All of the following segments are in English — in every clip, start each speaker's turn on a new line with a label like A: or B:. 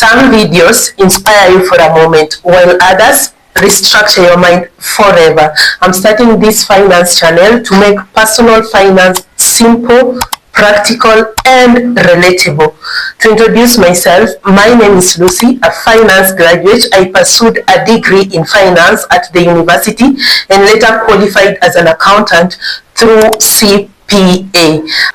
A: Some videos inspire you for a moment, while others restructure your mind forever. I'm starting this finance channel to make personal finance simple, practical, and relatable. To introduce myself, my name is Lucy, a finance graduate. I pursued a degree in finance at the university and later qualified as an accountant through CPA,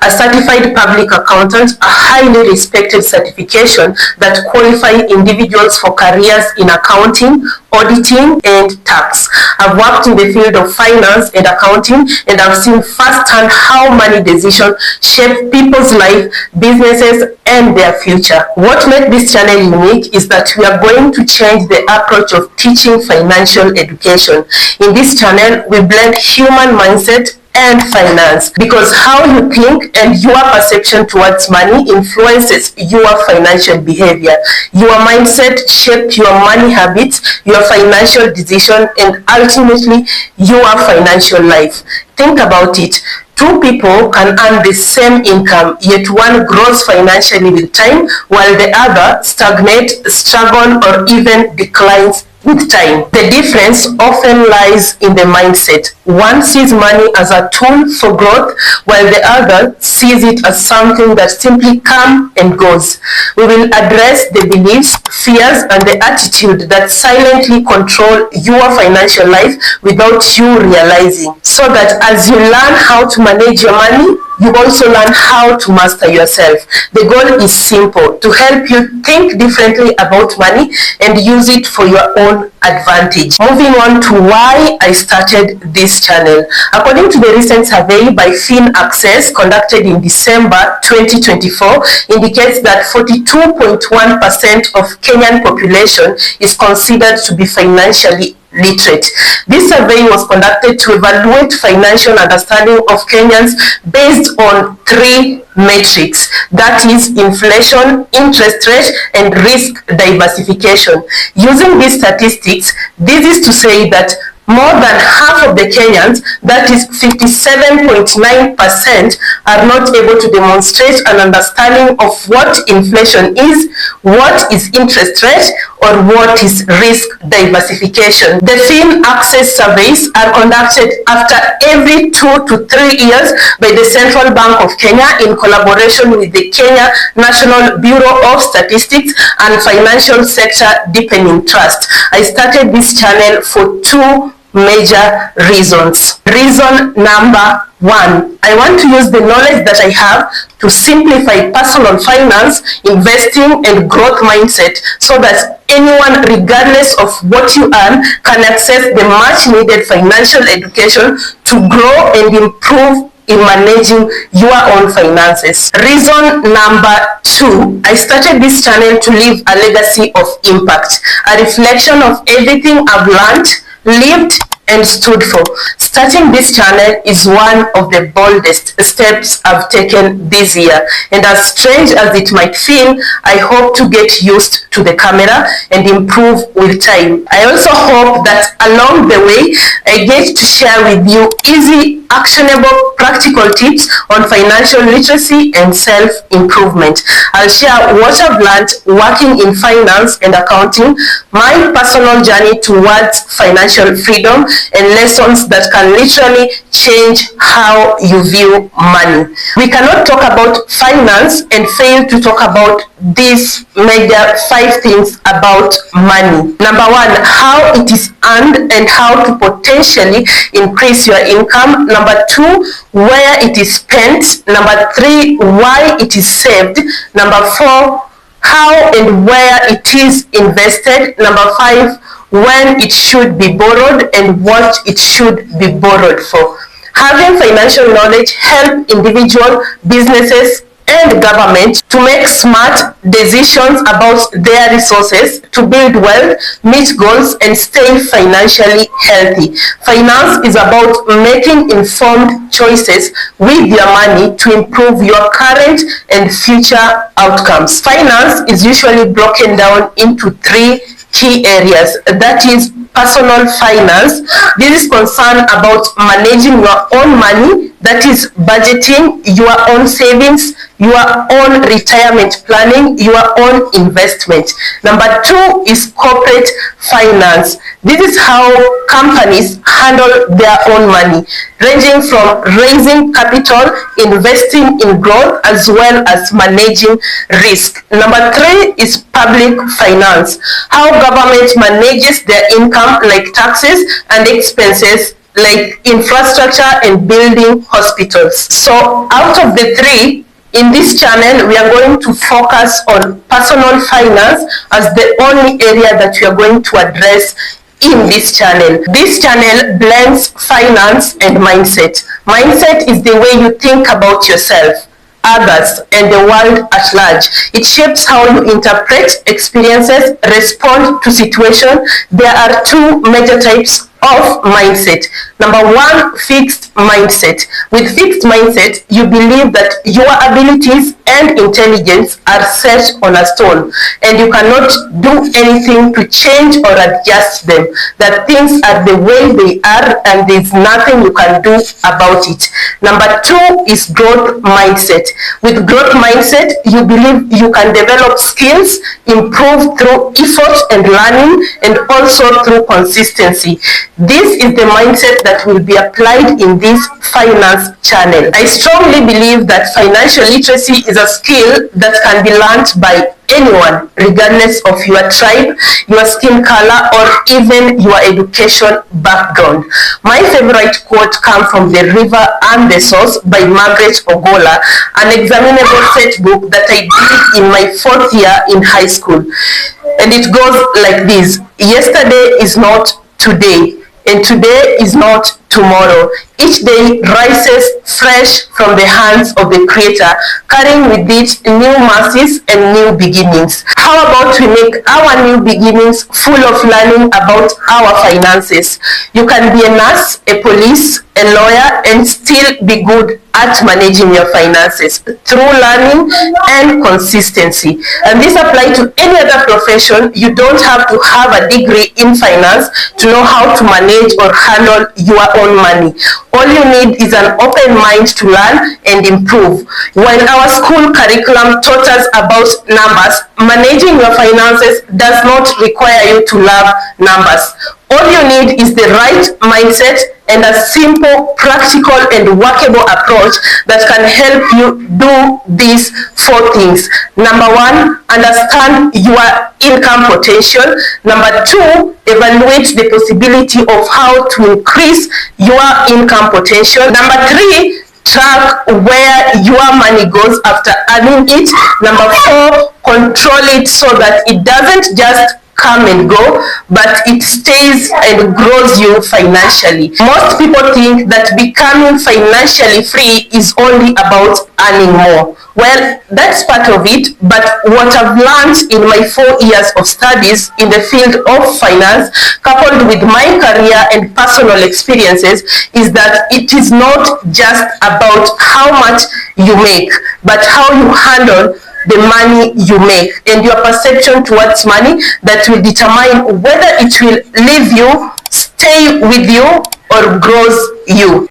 A: a certified public accountant, a highly respected certification that qualifies individuals for careers in accounting, auditing, and tax. I've worked in the field of finance and accounting, and I've seen firsthand how money decisions shape people's life, businesses, and their future. What makes this channel unique is that we are going to change the approach of teaching financial education. In this channel, we blend human mindset and finance, because how you think and your perception towards money influences your financial behavior. Your mindset shapes your money habits, your financial decision, and ultimately your financial life. Think about it. Two people can earn the same income, yet one grows financially with time, while the other stagnates, struggles, or even declines with time. The difference often lies in the mindset. One sees money as a tool for growth, while the other sees it as something that simply comes and goes. We will address the beliefs, fears, and the attitude that silently control your financial life without you realizing, so that as you learn how to manage your money, you also learn how to master yourself. The goal is simple: to help you think differently about money and use it for your own advantage. Moving on to why I started this channel. According to the recent survey by FinAccess conducted in December 2024, indicates that 42.1% of Kenyan population is considered to be financially literate. This survey was conducted to evaluate financial understanding of Kenyans based on three metrics, that is inflation, interest rate, and risk diversification. Using these statistics, this is to say that more than half of the Kenyans, that is 57.9%, are not able to demonstrate an understanding of what inflation is, what is interest rate, or what is risk diversification. The FinAccess surveys are conducted after every 2 to 3 years by the Central Bank of Kenya in collaboration with the Kenya National Bureau of Statistics and Financial Sector Deepening Trust. I started this channel for two major reasons. Reason number one, I want to use the knowledge that I have to simplify personal finance, investing, and growth mindset, so that anyone, regardless of what you earn, can access the much needed financial education to grow and improve in managing your own finances. Reason number two, I started this channel to leave a legacy of impact, a reflection of everything I've learned, lived, and stood for. Starting this channel is one of the boldest steps I've taken this year, and as strange as it might feel, I hope to get used to the camera and improve with time. I also hope that along the way, I get to share with you easy, actionable, practical tips on financial literacy and self-improvement. I'll share what I've learned working in finance and accounting, my personal journey towards financial freedom, and lessons that can literally change how you view money. We cannot talk about finance and fail to talk about these major 5 things about money. Number one, how it is earned and how to potentially increase your income. Number two, where it is spent. Number three, why it is saved. Number four, how and where it is invested. Number five, when it should be borrowed and what it should be borrowed for. Having financial knowledge helps individuals, businesses, and government to make smart decisions about their resources, to build wealth, meet goals, and stay financially healthy. Finance is about making informed choices with your money to improve your current and future outcomes. Finance is usually broken down into 3 key areas, that is personal finance. This is concerned about managing your own money, that is budgeting, your own savings, your own retirement planning, your own investment. Number 2 is corporate finance. This is how companies handle their own money, ranging from raising capital, investing in growth, as well as managing risk. Number 3 is public finance, how government manages their income, like taxes, and expenses like infrastructure and building hospitals. So out of the 3, in this channel, we are going to focus on personal finance as the only area that we are going to address in this channel. This channel blends finance and mindset. Mindset is the way you think about yourself, others, and the world at large. It shapes how you interpret experiences, respond to situations. There are 2 major types of mindset. Number 1, fixed mindset. With fixed mindset, you believe that your abilities and intelligence are set on a stone, and you cannot do anything to change or adjust them. That things are the way they are, and there's nothing you can do about it. Number 2 is growth mindset. With growth mindset, you believe you can develop skills, improve through effort and learning, and also through consistency. This is the mindset that will be applied in this finance channel. I strongly believe that financial literacy is a skill that can be learned by anyone, regardless of your tribe, your skin color, or even your education background. My favorite quote comes from The River and the Source by Margaret Ogola, an examinable set book that I did in my 4th year in high school. And it goes like this: yesterday is not today, and today is not tomorrow. Each day rises fresh from the hands of the Creator, carrying with it new mercies and new beginnings. How about we make our new beginnings full of learning about our finances? You can be a nurse, a police, a lawyer, and still be good at managing your finances through learning and consistency. And this applies to any other profession. You don't have to have a degree in finance to know how to manage or handle your own money. All you need is an open mind to learn and improve. When our school curriculum taught us about numbers, managing your finances does not require you to love numbers. All you need is the right mindset and a simple, practical, and workable approach that can help you do these 4 things. Number 1, understand your income potential. Number 2, evaluate the possibility of how to increase your income potential. Number 3, track where your money goes after earning it. Number 4, control it so that it doesn't just come and go, but it stays and grows you financially. Most people think that becoming financially free is only about earning more. Well, that's part of it, but what I've learned in my 4 years of studies in the field of finance, coupled with my career and personal experiences, is that it is not just about how much you make, but how you handle the money you make and your perception towards money that will determine whether it will leave you, stay with you, or grows you.